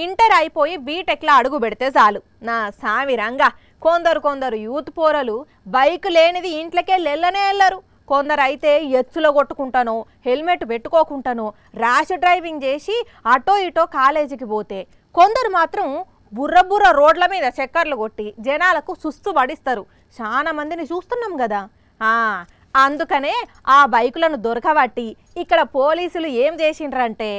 Inter అయిపోయి బీటెక్లో అడుగు పెడితే చాలు నా సామిరంగా కొందరు యూత్ పోరలు బైక్ లేనిది ఇంట్లోకే వెళ్ళనే వెళ్ళరు. కొందరు అయితే ఎచ్చులో కొట్టుకుంటాను, హెల్మెట్ పెట్టుకోకుంటాను, ర్యాష్ డ్రైవింగ్ చేసి అటో ఇటో కాలేజీకి పోతే, కొందరు మాత్రం బుర్ర రోడ్ల మీద చక్కర్లు కొట్టి జనాలకు సుస్తు పడిస్తారు. చాలా మందిని చూస్తున్నాం కదా. అందుకనే ఆ బైకులను దొరకబట్టి ఇక్కడ పోలీసులు ఏం చేసిండ్రంటే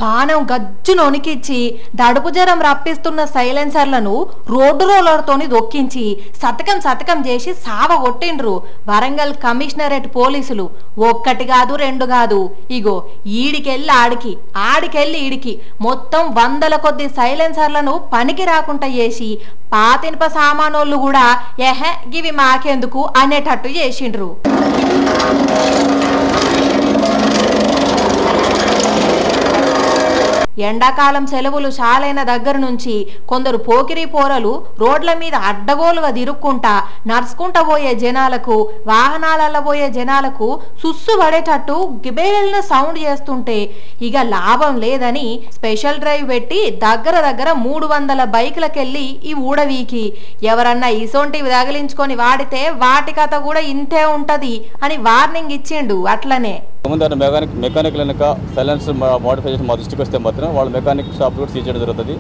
పానం గజ్జునొనికిచ్చి దడుపు జ్వరం రప్పిస్తున్న సైలెన్సర్లను రోడ్డు రోలర్తోని దొక్కించి సతకం చేసి సావగొట్టిండ్రు వరంగల్ కమిషనరేట్ పోలీసులు. ఒక్కటి కాదు రెండు కాదు, ఇగో ఈడికెళ్ళి ఆడికెళ్ళి ఈడికి మొత్తం వందల కొద్ది సైలెన్సర్లను పనికి రాకుండా చేసి పాతినిప సామానోళ్ళు కూడా గివి మాకెందుకు అనేటట్టు చేసిండ్రు. ఎండాకాలం సెలవులు చాలైన దగ్గర నుంచి కొందరు పోకిరి పోరలు రోడ్ల మీద అడ్డగోలుగా తిరుక్కుంటా నడుచుకుంటా పోయే జనాలకు, వాహనాలలో పోయే జనాలకు సుస్సు పడేటట్టు గిబేల్న సౌండ్ చేస్తుంటే ఇక లాభం లేదని స్పెషల్ డ్రైవ్ పెట్టి దగ్గర 300 బైకులకెళ్ళి ఈ ఊడవీకి ఎవరన్నా ఇసొంటివి తగిలించుకొని వాడితే వాటి కథ కూడా ఇంతే ఉంటది అని వార్నింగ్ ఇచ్చిండు. అట్లనే ముందు మెకానిక్ వెనక సైలెన్సర్ మోడిఫికేషన్ మా దృష్టికి వస్తే మాత్రం వాళ్ళ మెకానిక్ షాప్ కూడా సీజ్ చేయడం జరుగుతుంది.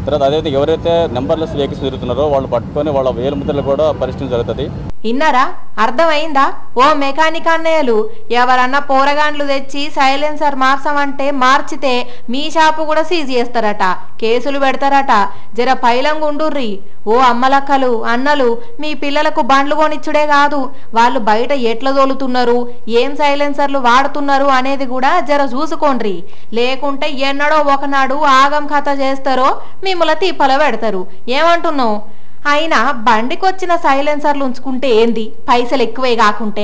తర్వాత అదైతే ఎవరైతే నెంబర్లెస్ వెహికల్స్ తిరుగుతున్నారో వాళ్ళు పట్టుకొని వాళ్ళ వేలు ముద్రలు కూడా పరిష్కరించడం జరుగుతుంది. ఇన్నారా? అర్థమైందా? ఓ మెకానిక్ అన్నయ్యలు, ఎవరన్నా పోరగాండ్లు తెచ్చి సైలెన్సర్ మార్చమంటే మార్చితే మీ షాపు కూడా సీజ్ చేస్తారట, కేసులు పెడతారట. జర పైలంగుండుర్రి. ఓ అమ్మలక్కలు అన్నలు, మీ పిల్లలకు బండ్లు కొనిచ్చుడే కాదు, వాళ్ళు బయట ఎట్లా తోలుతున్నారు, ఏం సైలెన్సర్లు వాడుతున్నారు అనేది కూడా జర చూసుకోండ్రి. లేకుంటే ఎన్నడో ఒకనాడు ఆగం కథ చేస్తారో మిమ్మల్ని తీపల పెడతారు. ఏమంటున్నావు? అయినా బండికొచ్చిన సైలెన్సర్లు ఉంచుకుంటే ఏంది, పైసలు ఎక్కువే కాకుంటే.